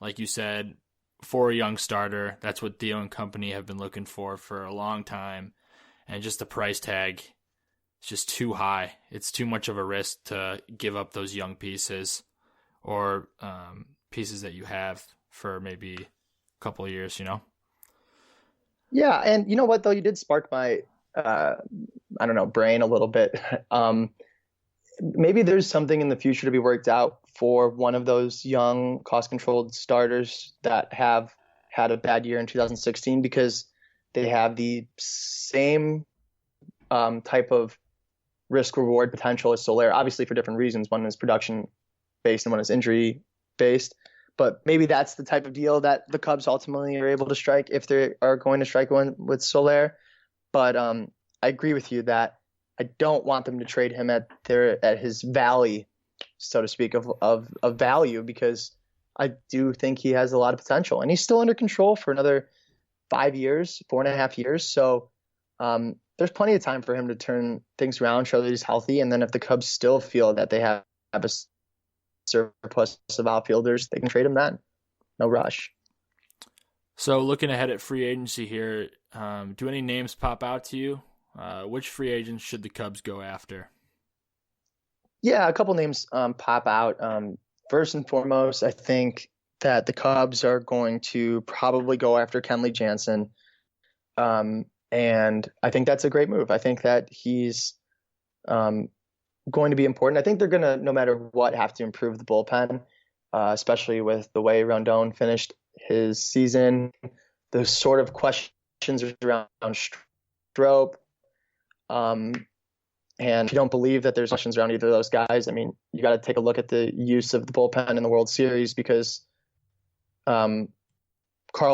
like you said, for a young starter. That's what Theo and company have been looking for a long time. And just the price tag is just too high. It's too much of a risk to give up those young pieces or pieces that you have for maybe a couple of years, Yeah, and you know what though, you did spark my I don't know, brain a little bit. Maybe there's something in the future to be worked out for one of those young, cost-controlled starters that have had a bad year in 2016 because they have the same type of risk-reward potential as Soler, obviously for different reasons. One is production-based and one is injury-based. But maybe that's the type of deal that the Cubs ultimately are able to strike if they are going to strike one with Soler. But I agree with you that I don't want them to trade him at his valley, so to speak, of value, because I do think he has a lot of potential, and he's still under control for another 5 years, 4.5 years. So there's plenty of time for him to turn things around, show that he's healthy, and then if the Cubs still feel that they have a surplus of outfielders, they can trade him then. No rush. So looking ahead at free agency here, do any names pop out to you? Which free agents should the Cubs go after? Yeah, a couple names pop out. First and foremost, I think that the Cubs are going to probably go after Kenley Jansen. And I think that's a great move. I think that he's going to be important. I think they're going to, no matter what, have to improve the bullpen, especially with the way Rondon finished his season. The sort of questions around Strop. And if you don't believe that there's questions around either of those guys, I mean, you got to take a look at the use of the bullpen in the World Series, because Carl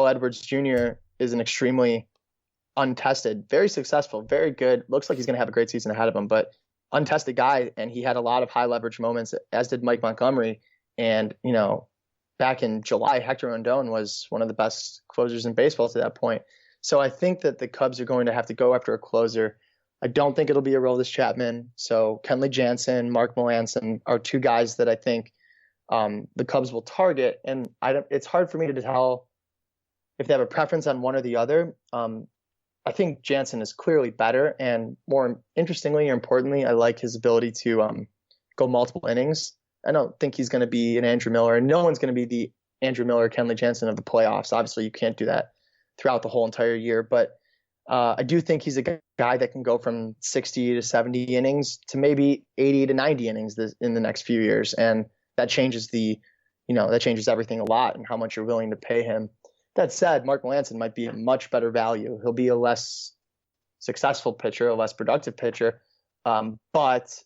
Edwards Jr. is an extremely untested, very successful, very good. Looks like he's going to have a great season ahead of him, but untested guy. And he had a lot of high leverage moments, as did Mike Montgomery. And, back in July, Hector Rondon was one of the best closers in baseball to that point. So I think that the Cubs are going to have to go after a closer. I don't think it'll be Aroldis Chapman. So Kenley Jansen, Mark Melancon are two guys that I think the Cubs will target. And it's hard for me to tell if they have a preference on one or the other. I think Jansen is clearly better, and more interestingly or importantly, I like his ability to go multiple innings. I don't think he's going to be an Andrew Miller, and no one's going to be the Andrew Miller, Kenley Jansen of the playoffs. Obviously, you can't do that throughout the whole entire year, but I do think he's a guy that can go from 60 to 70 innings to maybe 80 to 90 innings in the next few years, and that changes that changes everything a lot and how much you're willing to pay him. That said, Mark Melancon might be a much better value. He'll be a less successful pitcher, a less productive pitcher, but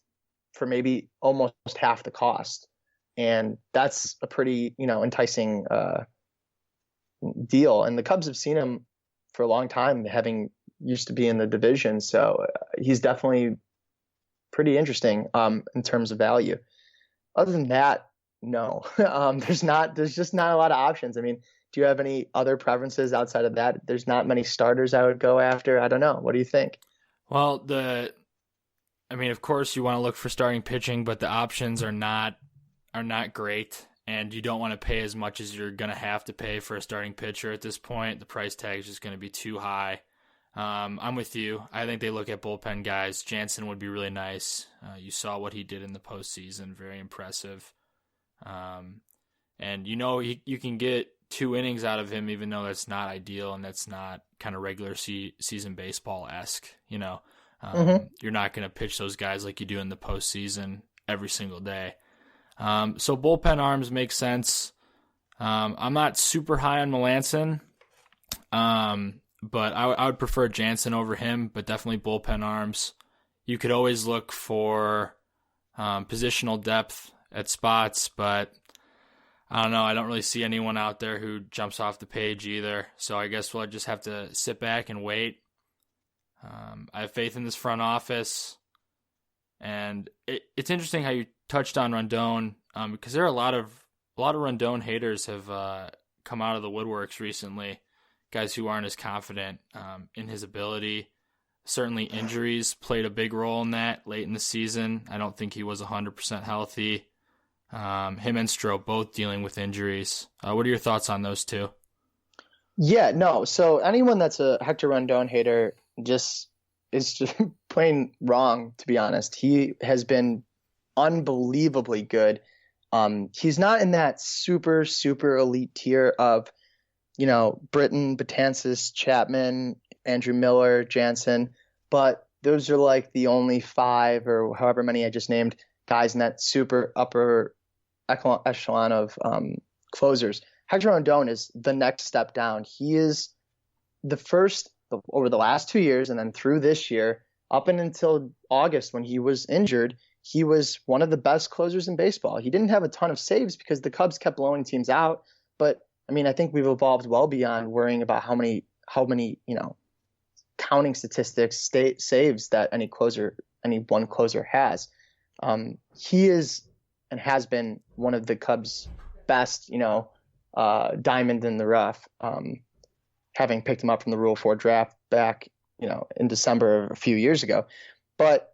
for maybe almost half the cost. And that's a pretty, enticing deal. And the Cubs have seen him for a long time, having used to be in the division. So he's definitely pretty interesting in terms of value. Other than that, no. There's just not a lot of options. I mean, do you have any other preferences outside of that? There's not many starters I would go after. I don't know. What do you think? Well, of course you want to look for starting pitching, but the options are not great, and you don't want to pay as much as you're going to have to pay for a starting pitcher at this point. The price tag is just going to be too high. I'm with you. I think they look at bullpen guys. Jansen would be really nice. You saw what he did in the postseason. Very impressive. And you can get 2 innings out of him, even though that's not ideal and that's not kind of regular season baseball-esque. You're not going to pitch those guys like you do in the postseason every single day. So bullpen arms make sense. I'm not super high on Melancon, but I would prefer Jansen over him, but definitely bullpen arms. You could always look for positional depth at spots, but I don't know. I don't really see anyone out there who jumps off the page either. So I guess we'll just have to sit back and wait. I have faith in this front office. And it's interesting how you touched on Rondon, because there are a lot of Rondon haters have come out of the woodworks recently. Guys who aren't as confident in his ability. Certainly injuries played a big role in that late in the season. I don't think he was 100% healthy. Him and Stroh both dealing with injuries. What are your thoughts on those two? Yeah, no. So anyone that's a Hector Rondon hater is just plain wrong, to be honest. He has been unbelievably good. He's not in that super, super elite tier of, Britton, Betances, Chapman, Andrew Miller, Jansen, but those are like the only 5 or however many I just named guys in that super upper echelon of closers. Hector Rondon is the next step down. He is the first over the last 2 years and then through this year, up and until August when he was injured, he was one of the best closers in baseball. He didn't have a ton of saves because the Cubs kept blowing teams out. But I mean, I think we've evolved well beyond worrying about how many, counting statistics, saves that any one closer has. He is and has been one of the Cubs' best, diamond in the rough. Having picked him up from the Rule 4 draft back, in December of a few years ago. But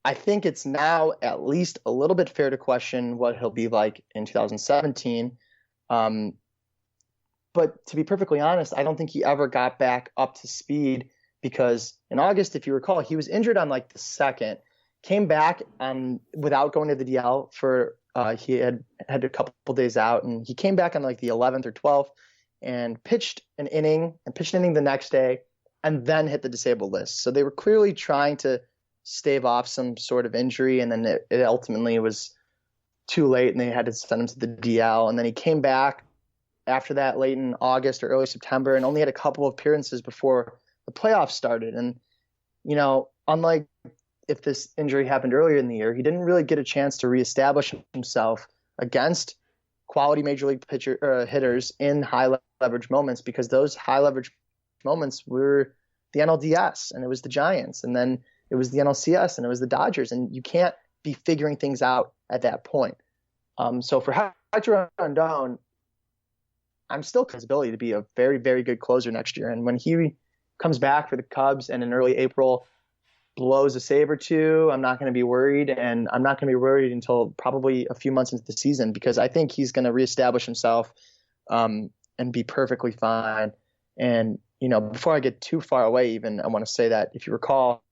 I think it's now at least a little bit fair to question what he'll be like in 2017. But to be perfectly honest, I don't think he ever got back up to speed because in August, if you recall, he was injured on like the 2nd, came back without going to the DL for he had a couple days out, and he came back on like the 11th or 12th and pitched an inning the next day and then hit the disabled list. So they were clearly trying to stave off some sort of injury, and then it ultimately was too late and they had to send him to the DL. And then he came back after that late in August or early September and only had a couple of appearances before the playoffs started. And, unlike if this injury happened earlier in the year, he didn't really get a chance to reestablish himself against quality major league hitters in high leverage moments, because those high leverage moments were the NLDS and it was the Giants, and then it was the NLCS and it was the Dodgers, and you can't be figuring things out at that point. So for Hector Rondon, I'm still confident in his ability to be a very, very good closer next year. And when he comes back for the Cubs and in early April blows a save or two, I'm not going to be worried. And I'm not going to be worried until probably a few months into the season, because I think he's going to reestablish himself and be perfectly fine. And, before I get too far away, even, I want to say that if you recall,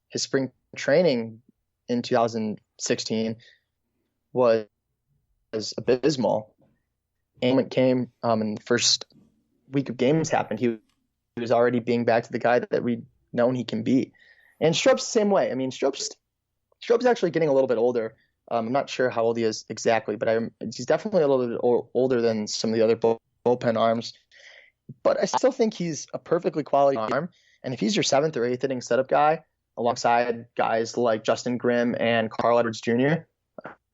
his spring training in 2016 was abysmal. And when it came and the first week of games happened, he was already being back to the guy that we'd known he can be. And Strup's the same way. I mean, Strup's actually getting a little bit older. I'm not sure how old he is exactly, but he's definitely a little bit older than some of the other bullpen arms. But I still think he's a perfectly quality arm. And if he's your 7th or 8th inning setup guy, alongside guys like Justin Grimm and Carl Edwards Jr.,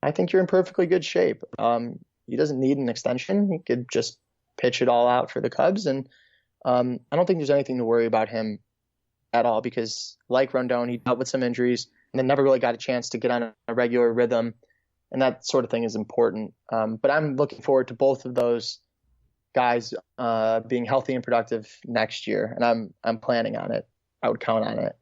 I think you're in perfectly good shape. He doesn't need an extension. He could just pitch it all out for the Cubs. And I don't think there's anything to worry about him at all, because like Rondon, he dealt with some injuries and then never really got a chance to get on a regular rhythm. And that sort of thing is important. But I'm looking forward to both of those guys being healthy and productive next year. And I'm planning on it. I would count on it.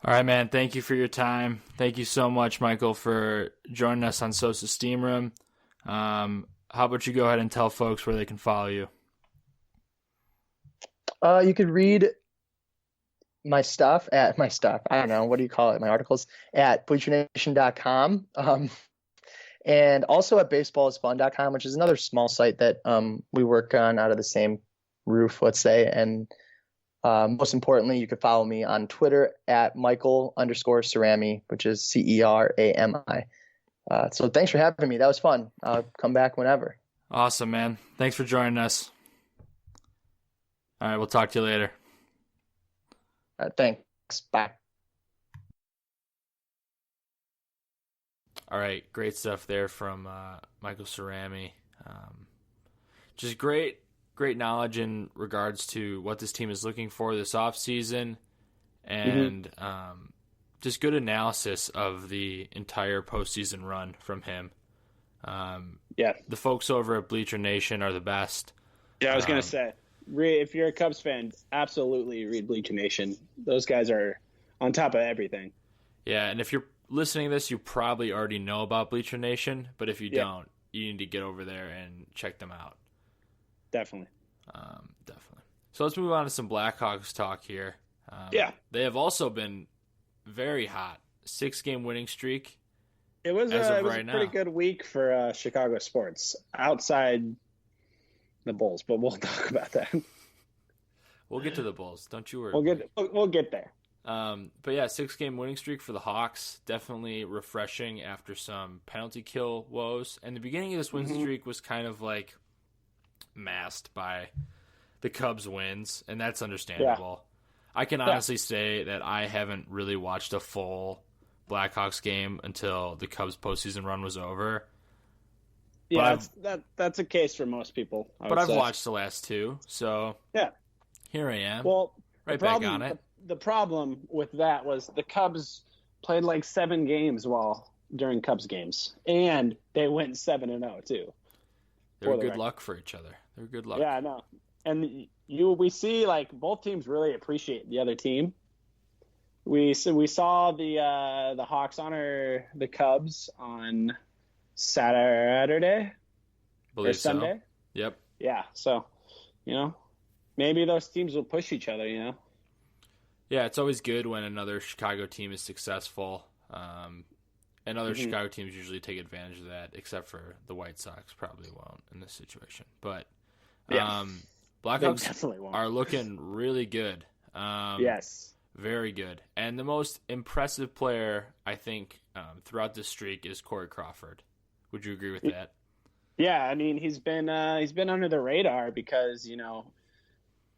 All right, man. Thank you for your time. Thank you so much, Michael, for joining us on Sosa's Steam Room. How about you go ahead and tell folks where they can follow you? You could read my stuff. I don't know. What do you call it? My articles at bleachernation.com. And also at baseballisfun.com, which is another small site that we work on out of the same roof, let's say. And most importantly, you could follow me on Twitter at Michael_Cerami, which is Cerami. So thanks for having me. That was fun. I'll come back whenever. Awesome, man. Thanks for joining us. All right, we'll talk to you later. Thanks. Bye. All right, great stuff there from Michael Cerami. Just great knowledge in regards to what this team is looking for this offseason, and just good analysis of the entire postseason run from him. The folks over at Bleacher Nation are the best. Yeah, I was going to say, if you're a Cubs fan, absolutely read Bleacher Nation. Those guys are on top of everything. Yeah, and if you're listening to this, you probably already know about Bleacher Nation, but if you Yeah. don't, you need to get over there and check them out. Definitely. Definitely. So let's move on to some Blackhawks talk here. Yeah. They have also been very hot. 6-game winning streak. It was, As of it was right a pretty now. good week for Chicago sports outside the Bulls, but we'll talk about that. We'll get to the Bulls. Don't you worry. We'll get there. But yeah, 6-game winning streak for the Hawks. Definitely refreshing after some penalty kill woes. And the beginning of this win streak was kind of like masked by the Cubs wins, and that's understandable. I can honestly say that I haven't really watched a full Blackhawks game until the Cubs postseason run was over. Yeah, that's a case for most people. But I've watched the last two, so yeah, here I am. Well, right back on it. The problem with that was the Cubs played like 7 games during Cubs games, and they went 7-0 too. They're good luck for each other. They're good luck. Yeah, I know. And we see like both teams really appreciate the other team. We saw the Hawks honor the Cubs on Saturday or Sunday. So. Yep. Yeah, so maybe those teams will push each other. Yeah, it's always good when another Chicago team is successful. And other Chicago teams usually take advantage of that, except for the White Sox probably won't in this situation. But Blackhawks are looking really good. Yes. Very good. And the most impressive player, I think, throughout this streak is Corey Crawford. Would you agree with that? Yeah, I mean, he's been under the radar because,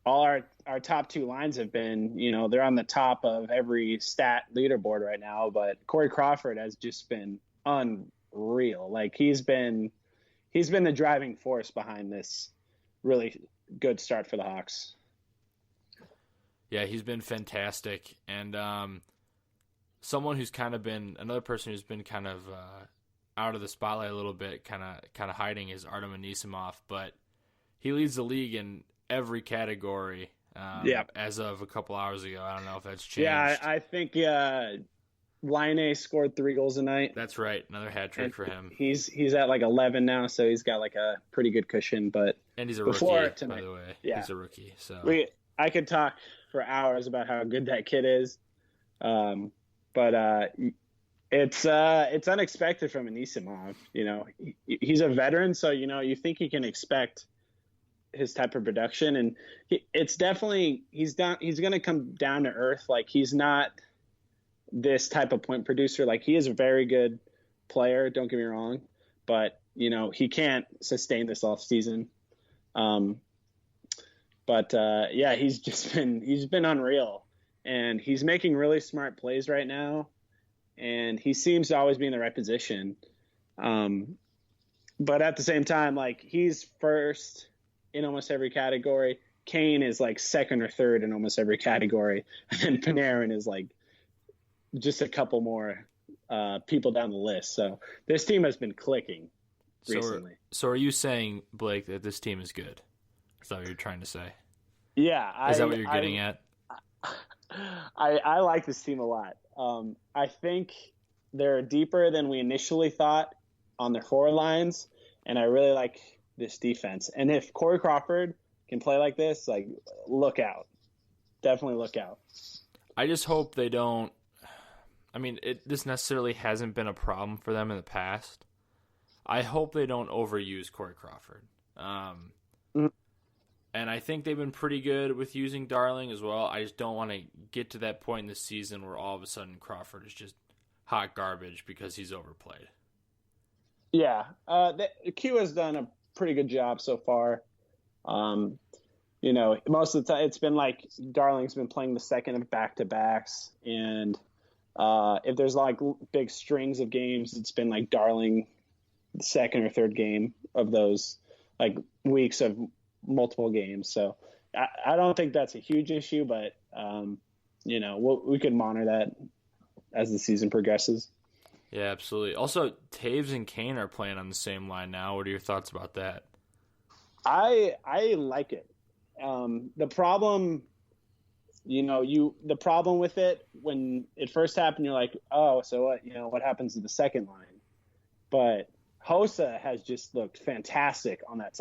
all our top 2 lines have been, they're on the top of every stat leaderboard right now, but Corey Crawford has just been unreal. Like he's been the driving force behind this really good start for the Hawks. Yeah, he's been fantastic. And someone who's kind of been another person who's been kind of out of the spotlight a little bit, kind of hiding is Artem Anisimov, but he leads the league in every category as of a couple hours ago. I don't know if that's changed. Yeah, I think Laine scored 3 goals a night. That's right. Another hat trick for him. He's at like 11 now, so he's got like a pretty good cushion. And he's a rookie, by the way. Yeah. He's a rookie. So I could talk for hours about how good that kid is. But it's unexpected from Anisimov. He's a veteran, so you think he can expect his type of production, and it's definitely he's going to come down to earth. Like he's not this type of point producer. Like he is a very good player, don't get me wrong, but he can't sustain this off season. But he's been unreal, and he's making really smart plays right now, and he seems to always be in the right position. But at the same time, like he's first in almost every category. Kane is like second or third in almost every category, and Panarin is like just a couple more people down the list. So this team has been clicking recently. So are you saying, Blake, that this team is good? Is that what you're trying to say? Yeah. Is that what you're getting at? I like this team a lot. I think they're deeper than we initially thought on their forward lines, and I really like this defense. And if Corey Crawford can play like this, like look out. Definitely look out. I just hope they don't. I mean, this necessarily hasn't been a problem for them in the past. I hope they don't overuse Corey Crawford. And I think they've been pretty good with using Darling as well. I just don't want to get to that point in the season where all of a sudden Crawford is just hot garbage because he's overplayed. Yeah. Q has done a pretty good job so far. Most of the time it's been like Darling's been playing the second of back-to-backs, and if there's like big strings of games, it's been like Darling the second or third game of those like weeks of multiple games. So I don't think that's a huge issue, but we could monitor that as the season progresses. Yeah, absolutely. Also, Taves and Kane are playing on the same line now. What are your thoughts about that? I like it. The problem the problem with it when it first happened, you're like, oh, so what? What happens to the second line? But Hossa has just looked fantastic on that